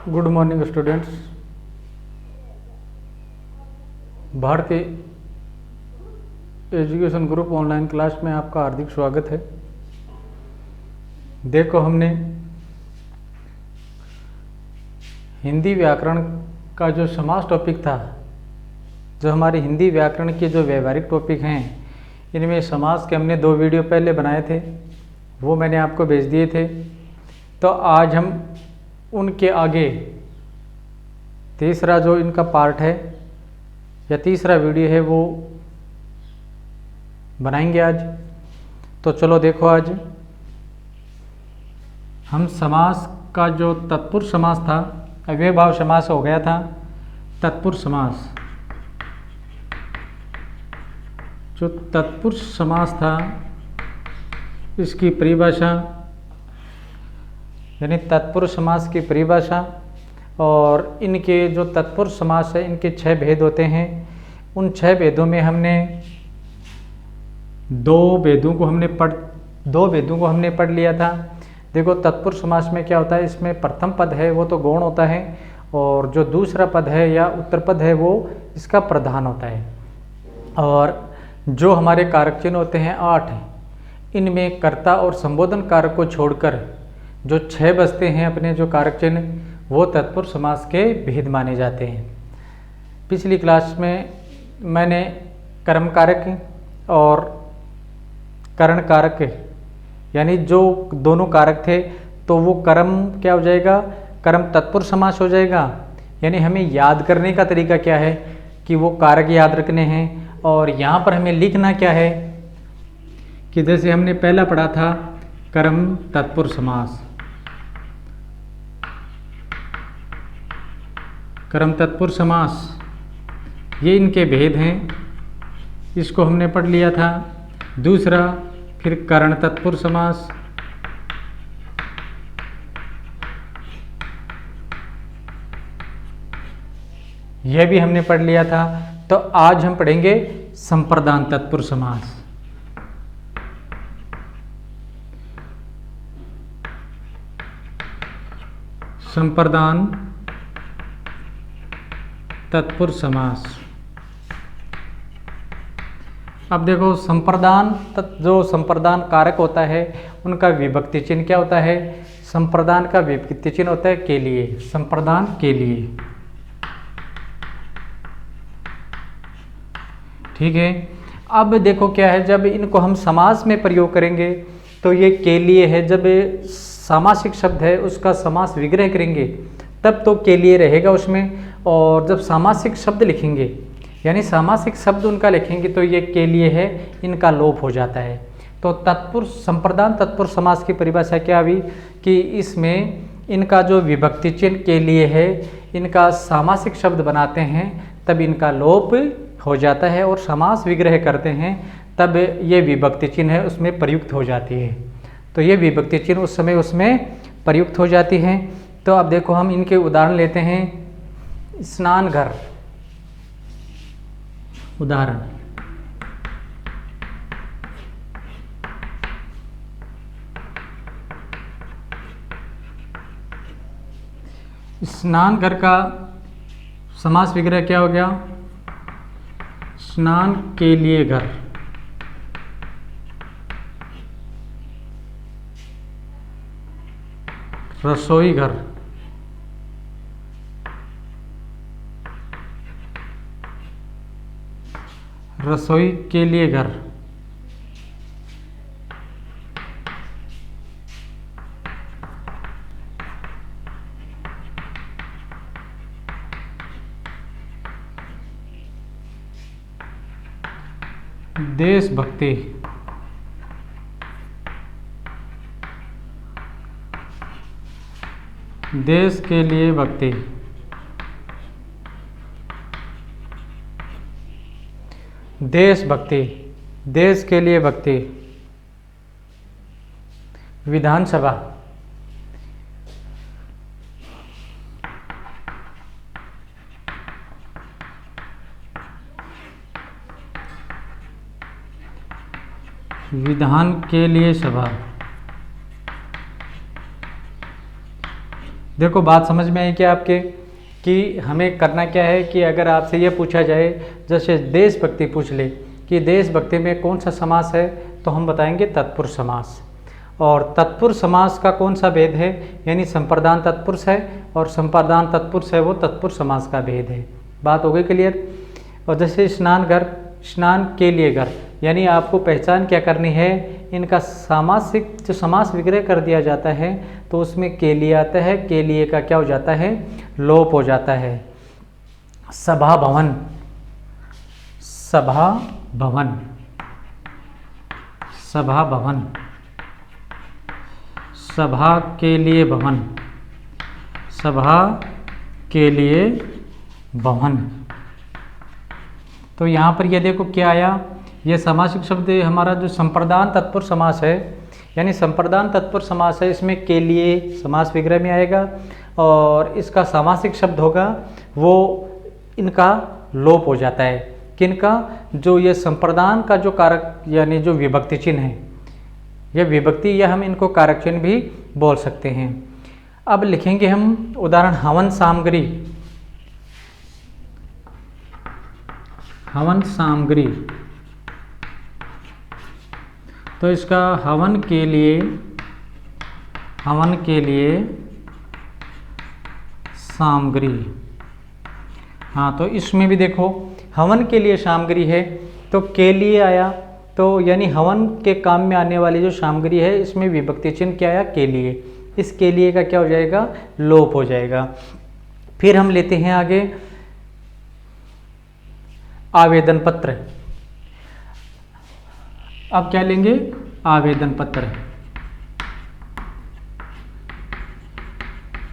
Good morning students. भारतीय education group online class में आपका हार्दिक स्वागत है। देखो, हमने हिंदी व्याकरण का जो समास टॉपिक था, जो हमारे हिंदी व्याकरण के जो व्यवहारिक टॉपिक हैं, इनमें समास के हमने 2 वीडियो पहले बनाए थे, वो मैंने आपको भेज दिए थे। तो आज हम उनके आगे तीसरा जो इनका पार्ट है या तीसरा वीडियो है वो बनाएंगे आज। तो चलो देखो, आज हम समास का जो तत्पुरुष समास था, अव्ययभाव समास हो गया था, तत्पुरुष समास, जो तत्पुरुष समास था इसकी परिभाषा, यानी तत्पुरुष समास की परिभाषा, और इनके जो तत्पुरुष समास है इनके 6 भेद होते हैं। उन 6 भेदों में हमने 2 भेदों को हमने पढ़ लिया था। देखो, तत्पुरुष समास में क्या होता है, इसमें प्रथम पद है वो तो गौण होता है, और जो दूसरा पद है या उत्तर पद है वो इसका प्रधान होता है। और जो हमारे कारक चिन्ह होते हैं 8 हैं, इनमें कर्ता और संबोधन कारक को छोड़कर जो 6 बचते हैं अपने जो कारक चिन्ह, वो तत्पुरुष समास के भेद माने जाते हैं। पिछली क्लास में मैंने कर्म कारक और करण कारक, यानी जो दोनों कारक थे, तो वो कर्म क्या हो जाएगा, कर्म तत्पुरुष समास हो जाएगा। यानी हमें याद करने का तरीका क्या है कि वो कारक याद रखने हैं, और यहाँ पर हमें लिखना क्या है कि जैसे हमने पहला पढ़ा था कर्म तत्पुरुष समास, कर्म तत्पुरुष समास, ये इनके भेद हैं, इसको हमने पढ़ लिया था। दूसरा फिर करण तत्पुरुष समास, यह भी हमने पढ़ लिया था। तो आज हम पढ़ेंगे संप्रदान तत्पुरुष समास। संप्रदान तत्पुरुष समास। अब देखो, जो संप्रदान कारक होता है उनका विभक्ति चिन्ह क्या होता है, संप्रदान का विभक्ति चिन्ह होता है के लिए, संप्रदान के लिए, ठीक है। अब देखो क्या है, जब इनको हम समास में प्रयोग करेंगे तो ये के लिए है, जब सामासिक शब्द है उसका समास विग्रह करेंगे तब तो के लिए रहेगा उसमें, और जब सामासिक शब्द लिखेंगे यानी सामासिक शब्द उनका लिखेंगे तो ये के लिए है, इनका लोप हो जाता है। तो संप्रदान तत्पुरुष समास की परिभाषा क्या हुई कि इसमें इनका जो विभक्ति चिन्ह के लिए है, इनका सामासिक शब्द बनाते हैं तब इनका लोप हो जाता है, और समास विग्रह करते हैं तब ये विभक्ति चिन्ह है उसमें प्रयुक्त हो जाती है। तो ये विभक्ति चिन्ह उस समय उसमें प्रयुक्त हो जाती है। तो अब देखो, हम इनके उदाहरण लेते हैं। स्नान घर, उदाहरण, स्नान घर का समास विग्रह क्या हो गया, स्नान के लिए घर, रसोई घर, रसोई के लिए घर, देशभक्ति, देश के लिए भक्ति, देशभक्ति, देश के लिए भक्ति, विधानसभा, विधान के लिए सभा, देखो बात समझ में आई क्या आपके, कि हमें करना क्या है कि अगर आपसे ये पूछा जाए, जैसे देशभक्ति पूछ ले कि देशभक्ति में कौन सा समास है, तो हम बताएंगे तत्पुरुष समास। और तत्पुरुष समास का कौन सा भेद है, यानी संप्रदान तत्पुरुष है और संप्रदान तत्पुरुष है वो तत्पुरुष समास का भेद है। बात हो गई क्लियर। और जैसे स्नान घर, स्नान के लिए घर, यानी आपको पहचान क्या करनी है, इनका सामासिक जो समास विग्रह कर दिया जाता है तो उसमें के लिए आता है, के लिए का क्या हो जाता है, लोप हो जाता है। सभा भवन, सभा भवन, सभा भवन, सभा के लिए भवन, सभा के लिए भवन। तो यहाँ पर ये देखो क्या आया, ये सामासिक शब्द हमारा जो संप्रदान तत्पुरुष समास है, यानी संप्रदान तत्पुरुष समास है, इसमें के लिए समास विग्रह में आएगा और इसका सामासिक शब्द होगा वो इनका लोप हो जाता है। किनका, जो ये संप्रदान का जो कारक यानी जो विभक्ति चिन्ह है, यह विभक्ति या हम इनको कारक चिन्ह भी बोल सकते हैं। अब लिखेंगे हम उदाहरण हवन सामग्री, हवन सामग्री। तो इसका हवन के लिए, हवन के लिए सामग्री। हाँ, तो इसमें भी देखो हवन के लिए सामग्री है तो के लिए आया, तो यानी हवन के काम में आने वाली जो सामग्री है इसमें विभक्ति चिन्ह क्या आया, के लिए। इस के लिए का क्या हो जाएगा, लोप हो जाएगा। फिर हम लेते हैं आगे आवेदन पत्र। अब क्या लेंगे, आवेदन पत्र।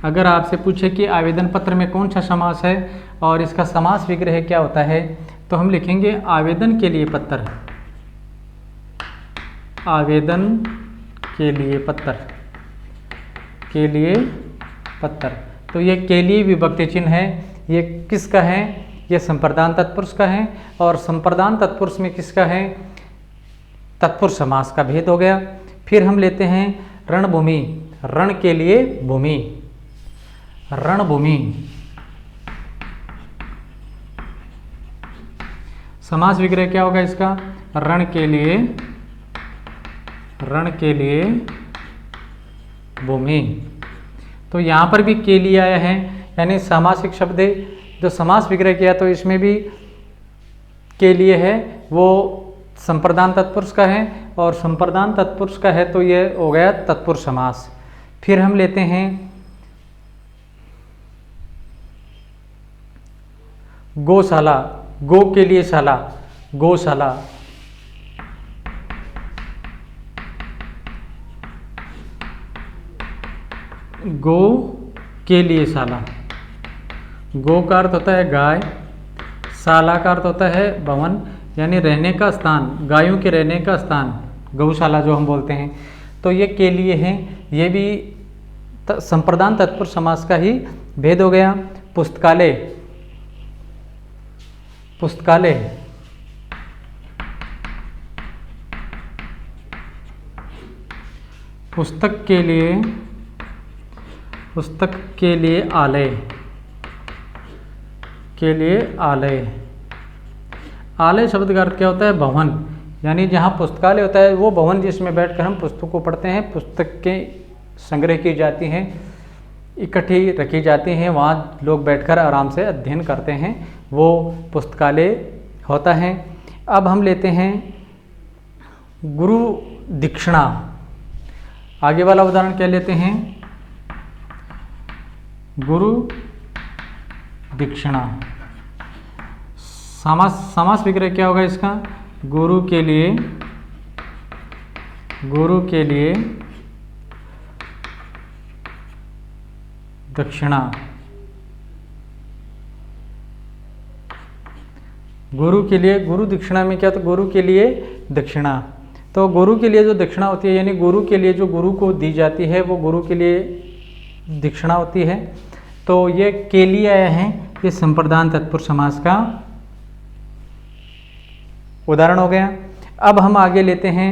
अगर आपसे पूछे कि आवेदन पत्र में कौन सा समास है और इसका समास विग्रह क्या होता है, तो हम लिखेंगे आवेदन के लिए पत्र, आवेदन के लिए पत्र, के लिए पत्र। तो ये के लिए विभक्ति चिन्ह है, ये किसका है, ये संप्रदान तत्पुरुष का है और संप्रदान तत्पुरुष में किसका है, तत्पुरुष समास का भेद हो गया। फिर हम लेते हैं रणभूमि, रण के लिए भूमि, रणभूमि। समास विग्रह क्या होगा इसका, रण के लिए, रण के लिए भूमि। तो यहाँ पर भी के लिए आया है, यानी सामासिक शब्द है जो समास विग्रह किया तो इसमें भी के लिए है, वो संप्रदान तत्पुरुष का है और संप्रदान तत्पुरुष का है तो ये हो गया तत्पुरुष समास। फिर हम लेते हैं गौशाला, गो के लिए शाला, गौशाला। गो के लिए शाला, गो का अर्थ होता है गाय, शाला का अर्थ होता है भवन यानी रहने का स्थान, गायों के रहने का स्थान, गौशाला जो हम बोलते हैं। तो ये के लिए हैं, ये भी संप्रदान तत्पुरुष समास का ही भेद हो गया। पुस्तकालय, पुस्तकालय, पुस्तक के लिए, पुस्तक के लिए आलय, के लिए आलय। आलय शब्द का अर्थ क्या होता है, भवन, यानी जहाँ पुस्तकालय होता है वो भवन जिसमें बैठकर हम पुस्तक को पढ़ते हैं, पुस्तक के संग्रह की जाती हैं, इकट्ठी रखी जाती हैं, वहाँ लोग बैठकर आराम से अध्ययन करते हैं, वो पुस्तकालय होता है। अब हम लेते हैं गुरु दीक्षिणा। आगे वाला उदाहरण क्या लेते हैं, गुरु दीक्षिणा। समास विग्रह क्या होगा इसका, गुरु के लिए, गुरु के लिए दक्षिणा। गुरु के लिए, गुरु दक्षिणा में क्या, तो गुरु के लिए दक्षिणा। तो गुरु के लिए जो दक्षिणा होती है यानी गुरु के लिए जो गुरु को दी जाती है वो गुरु के लिए दक्षिणा होती है। तो ये के लिए आया है, ये संप्रदान तत्पुरुष समास का उदाहरण हो गया। अब हम आगे लेते हैं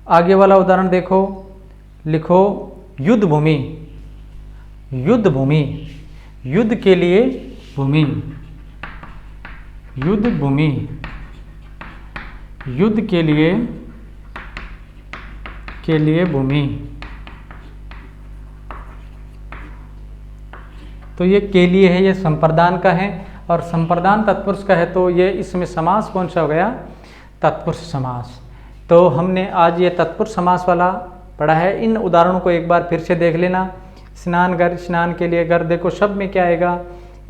आगे वाला उदाहरण देखो, लिखो युद्ध भूमि। युद्ध भूमि, युद्ध के लिए भूमि, युद्ध भूमि, युद्ध के लिए भूमि। तो ये के लिए है, ये संप्रदान का है, और संप्रदान तत्पुरुष का है, तो ये इसमें समास कौन सा हो गया? तत्पुरुष समास। तो हमने आज ये तत्पुरुष समास वाला पढ़ा है। इन उदाहरणों को एक बार फिर से देख लेना। स्नानघर, स्नान के लिए घर, देखो शब्द में क्या आएगा?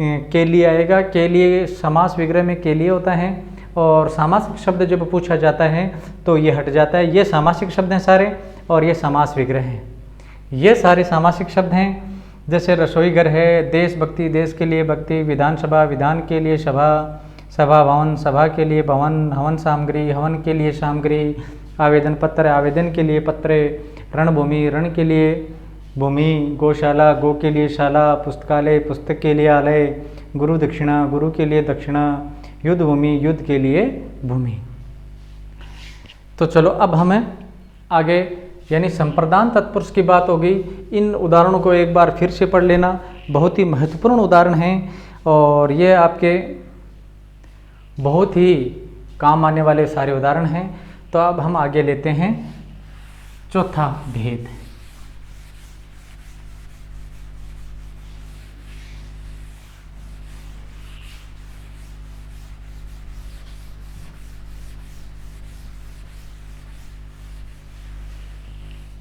के लिए आएगा। के लिए समास विग्रह में के लिए होता है, और सामासिक शब्द जब पूछा जाता है तो ये हट जाता है। ये सामासिक शब्द हैं सारे, और ये समास विग्रह हैं। ये सारे सामासिक शब्द हैं। जैसे रसोई घर है, देशभक्ति, देश के लिए भक्ति, विधानसभा, विधान के लिए सभा, सभा भवन, सभा के लिए भवन, हवन सामग्री, हवन के लिए सामग्री, आवेदन पत्र, आवेदन के लिए पत्र, रणभूमि, रण के लिए भूमि, गौशाला, गो के लिए शाला, पुस्तकालय, पुस्तक के लिए आलय, गुरु दक्षिणा, गुरु के लिए दक्षिणा, युद्ध भूमि, युद्ध के लिए भूमि। तो चलो अब हमें आगे, यानी संप्रदान तत्पुरुष की बात हो गई। इन उदाहरणों को एक बार फिर से पढ़ लेना, बहुत ही महत्वपूर्ण उदाहरण हैं, और ये आपके बहुत ही काम आने वाले सारे उदाहरण हैं। तो अब हम आगे लेते हैं चौथा भेद।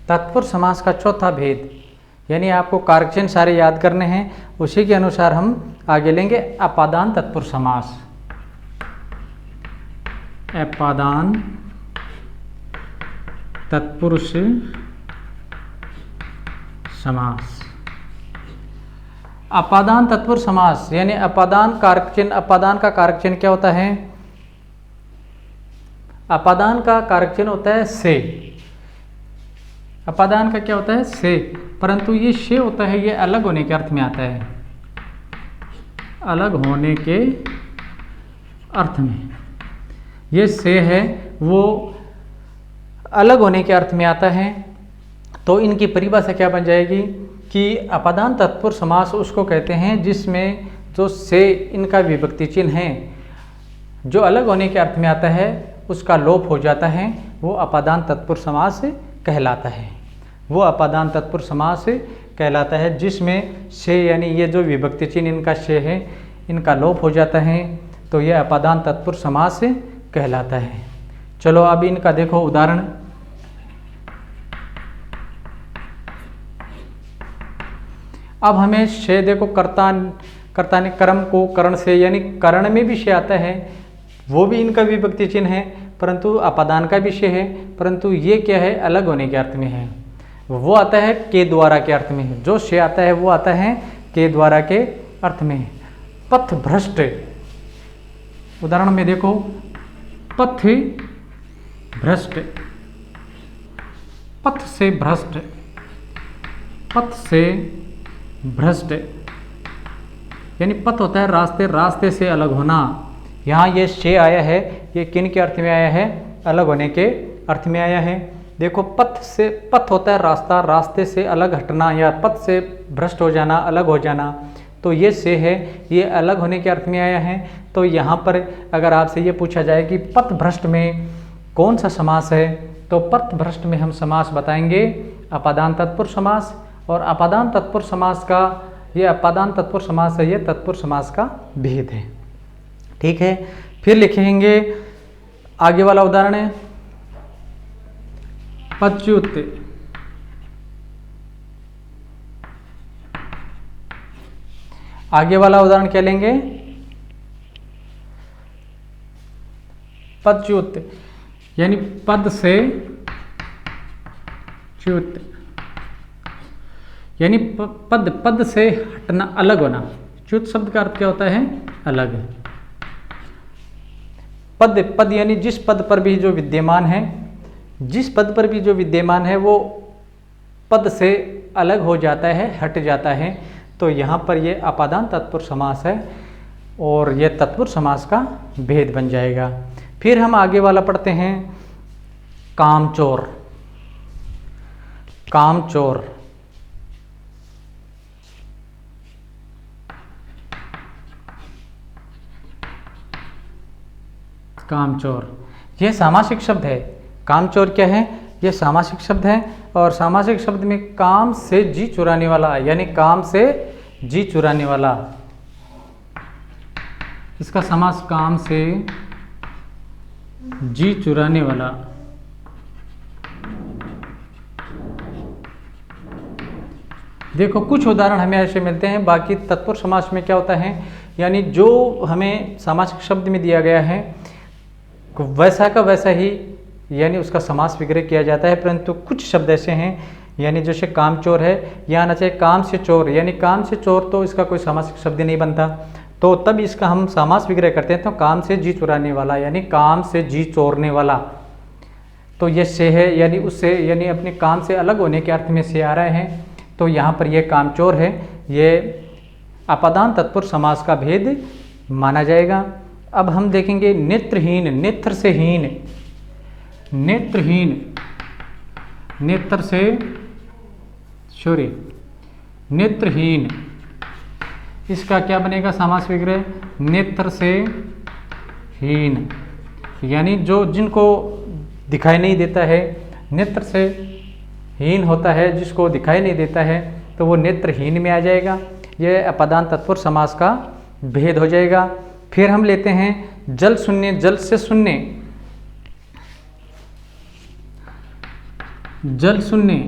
तत्पुरुष समास का चौथा भेद, यानी आपको कारक चिन्ह सारे याद करने हैं, उसी के अनुसार हम आगे लेंगे अपादान तत्पुरुष समास। अपादान तत्पुरुष समास। अपादान तत्पुरुष समास यानी अपादान कारक चिन्ह। अपादान का कारक चिन्ह क्या होता है? अपादान का कारक चिन्ह होता है से। अपादान का क्या होता है? से। परंतु ये से होता है, ये अलग होने के अर्थ में आता है, अलग होने के अर्थ में। ये से है वो अलग होने के अर्थ में आता है। तो इनकी परिभाषा क्या बन जाएगी कि अपादान तत्पुरुष समास उसको कहते हैं जिसमें जो से इनका विभक्ति चिन्ह है जो अलग होने के अर्थ में आता है उसका लोप हो जाता है, वो अपादान तत्पुरुष समास कहलाता है। वो अपादान तत्पुरुष समास कहलाता है जिसमें से यानी ये जो विभक्ति चिन्ह इनका से है इनका लोप हो जाता है, तो ये अपादान तत्पुरुष समास कहलाता है। चलो अब इनका देखो उदाहरण। अब हमें से देखो कर्ता ने कर्म को करण से, यानी करण में भी से आता है, वो भी इनका विभक्ति चिन्ह है, परंतु अपादान का भी से है, परंतु ये क्या है? अलग होने के अर्थ में है। वो आता है के द्वारा के अर्थ में। जो से आता है वो आता है के द्वारा के अर्थ में। पथ भ्रष्ट, उदाहरण में देखो, पथ भ्रष्ट, पथ से भ्रष्ट, पथ से भ्रष्ट, यानी पथ होता है रास्ते, रास्ते से अलग होना। यहाँ ये से आया है, ये किन के अर्थ में आया है? अलग होने के अर्थ में आया है। देखो पथ से, पथ होता है रास्ता, रास्ते से अलग हटना या पथ से भ्रष्ट हो जाना, अलग हो जाना, तो ये से है, ये अलग होने के अर्थ में आया है। तो यहाँ पर अगर आपसे ये पूछा जाए कि पथ भ्रष्ट में कौन सा समास है, तो पथ भ्रष्ट में हम समास बताएंगे अपादान तत्पुरुष समास। और अपादान तत्पुरुष समास का, ये अपादान तत्पुरुष समास है, ये तत्पुरुष समास का भेद है। ठीक है, फिर लिखेंगे आगे वाला उदाहरण है पदच्युत। आगे वाला उदाहरण क्या लेंगे? पदच्युत, यानी पद से च्युत, यानी पद से हटना, अलग होना। च्युत शब्द का अर्थ क्या होता है? अलग। पद यानी जिस पद पर भी जो विद्यमान है, जिस पद पर भी जो विद्यमान है वो पद से अलग हो जाता है, हट जाता है, तो यहाँ पर ये अपादान तत्पुरुष समास है और ये तत्पुरुष समास का भेद बन जाएगा। फिर हम आगे वाला पढ़ते हैं कामचोर। कामचोर। कामचोर यह सामासिक शब्द है। कामचोर क्या है? यह सामासिक शब्द है और सामासिक शब्द में काम से जी चुराने वाला, यानी काम से जी चुराने वाला, इसका समास काम से जी चुराने वाला। देखो कुछ उदाहरण हमें ऐसे मिलते हैं। बाकी तत्पुरुष समास में क्या होता है, यानी जो हमें सामासिक शब्द में दिया गया है वैसा का वैसा ही यानी उसका समास विग्रह किया जाता है, परंतु कुछ शब्द ऐसे हैं यानी जैसे कामचोर है, यहाँ आना चाहिए काम से चोर, यानी काम से चोर तो इसका कोई सामासिक शब्द नहीं बनता, तो तब इसका हम समास विग्रह करते हैं तो काम से जी चुराने वाला, यानी काम से जी चोरने वाला। तो ये से है यानी उससे, यानी अपने काम से अलग होने के अर्थ में से आ रहा है, तो यहाँ पर यह कामचोर है, ये अपादान तत्पुरुष समास का भेद माना जाएगा। अब हम देखेंगे नेत्रहीन, नेत्र से हीन, नेत्रहीन, नेत्र से सॉरी नेत्रहीन, इसका क्या बनेगा समास विग्रह? नेत्र से हीन, यानी जो जिनको दिखाई नहीं देता है, नेत्र से हीन होता है जिसको दिखाई नहीं देता है, तो वो नेत्रहीन में आ जाएगा। यह अपादान तत्पुरुष समास का भेद हो जाएगा। फिर हम लेते हैं जल शून्य, जल से शून्य, जल शून्य,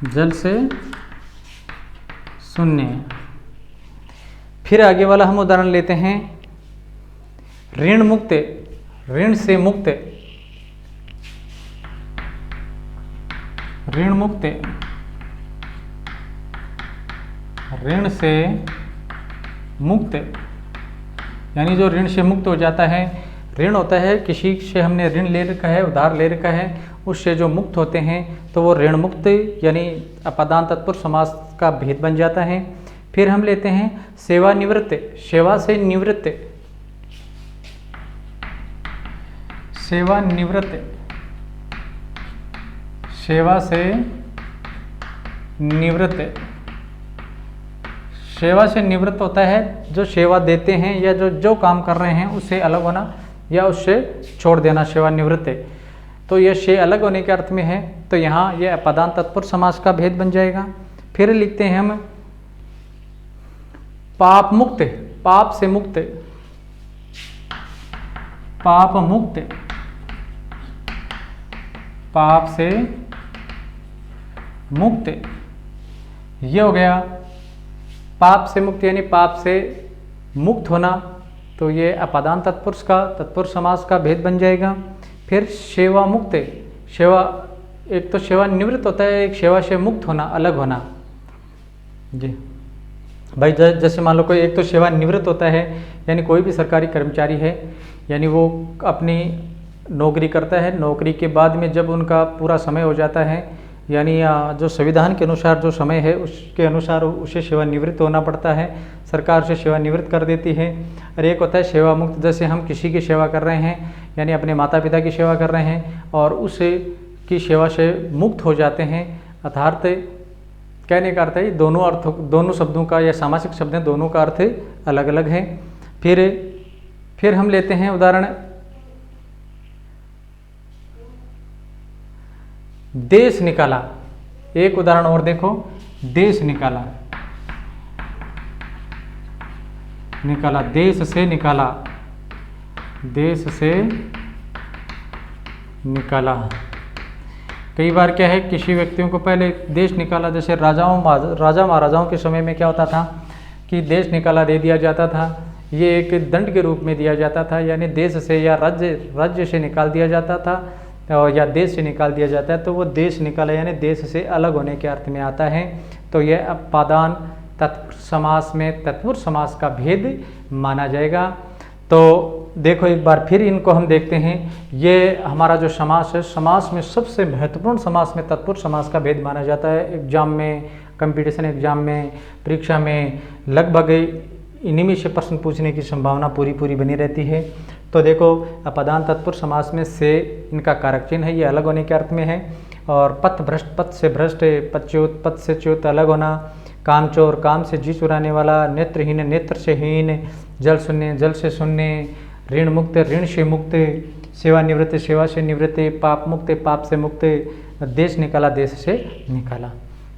जल से शून्य। फिर आगे वाला हम उदाहरण लेते हैं ऋण मुक्त, ऋण से मुक्त, ऋण मुक्त, ऋण से मुक्त, यानी जो ऋण से मुक्त हो जाता है। ऋण होता है किसी से हमने ऋण ले रखा है, उधार ले रखा है, उससे जो मुक्त होते हैं तो वो ऋण मुक्त यानी अपादान तत्पुरुष समास का भेद बन जाता है। फिर हम लेते हैं सेवानिवृत्त, सेवा से निवृत्त, सेवानिवृत्त, सेवा से निवृत्त। सेवा से निवृत्त होता है जो सेवा देते हैं या जो काम कर रहे हैं उससे अलग होना या उससे छोड़ देना, सेवा निवृत्त। तो यह से अलग होने के अर्थ में है, तो यहाँ यह अपादान तत्पुरुष समास का भेद बन जाएगा। फिर लिखते हैं हम पाप मुक्त, पाप से मुक्त, पाप मुक्त, पाप से मुक्त, ये हो गया पाप से मुक्त यानी पाप से मुक्त होना, तो ये अपादान तत्पुरुष का तत्पुरुष समास का भेद बन जाएगा। फिर सेवा मुक्त, सेवा एक तो सेवा निवृत्त होता है, एक सेवा से मुक्त होना, अलग होना। जी भाई जैसे मान लो कोई एक तो सेवा निवृत्त होता है यानी कोई भी सरकारी कर्मचारी है, यानी वो अपनी नौकरी करता है, नौकरी के बाद में जब उनका पूरा समय हो जाता है यानी जो संविधान के अनुसार जो समय है उसके अनुसार उसे सेवानिवृत्त होना पड़ता है, सरकार उसे सेवानिवृत्त कर देती है। और एक होता है सेवा मुक्त, जैसे हम किसी की सेवा कर रहे हैं यानी अपने माता पिता की सेवा कर रहे हैं और उसे की सेवा से मुक्त हो जाते हैं। अर्थात कहने का अर्थ है दोनों अर्थों, दोनों शब्दों का या सामासिक शब्द हैं, दोनों का अर्थ अलग अलग है। फिर हम लेते हैं उदाहरण देश निकाला। एक उदाहरण और देखो, देश निकाला, निकाला, देश से निकाला, देश से निकाला। कई बार क्या है किसी व्यक्तियों को पहले देश निकाला, जैसे राजा महाराजाओं के समय में क्या होता था कि देश निकाला दे दिया जाता था, ये एक दंड के रूप में दिया जाता था, यानी देश से या राज्य से निकाल दिया जाता था और या देश से निकाल दिया जाता है, तो वो देश निकाला यानी देश से अलग होने के अर्थ में आता है। तो यह अपादान तत्पुरुष समास में तत्पुरुष समास का भेद माना जाएगा। तो देखो एक बार फिर इनको हम देखते हैं। ये हमारा जो समास है, समास में सबसे महत्वपूर्ण समास में तत्पुरुष समास का भेद माना जाता है। एग्जाम में, कंपटीशन एग्जाम में, परीक्षा में लगभग इन्हीं में से प्रश्न पूछने की संभावना पूरी बनी रहती है। तो देखो अपदान तत्पुरुष समास में से इनका कारक चिन्ह है, ये अलग होने के अर्थ में है। और पथ भ्रष्ट, पथ से भ्रष्ट, पच्युत, पथ से च्युत अलग होना, कामचोर, काम से जी चुराने वाला, नेत्रहीन, नेत्र से हीन, जल शून्य, जल से शून्य, ऋण मुक्त, ऋण से मुक्त, सेवानिवृत्त, सेवा से निवृत्त, पाप मुक्त, पाप से मुक्त, देश निकाला, देश से निकाला।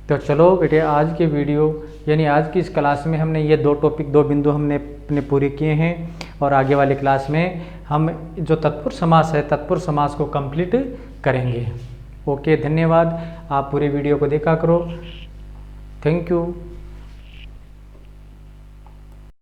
तो चलो बेटे आज की वीडियो यानी आज की इस क्लास में हमने ये 2 टॉपिक 2 बिंदु हमने अपने पूरे किए हैं और आगे वाली क्लास में हम जो तत्पुरुष समास है तत्पुरुष समास को कंप्लीट करेंगे। ओके, धन्यवाद। आप पूरे वीडियो को देखा करो। Thank you.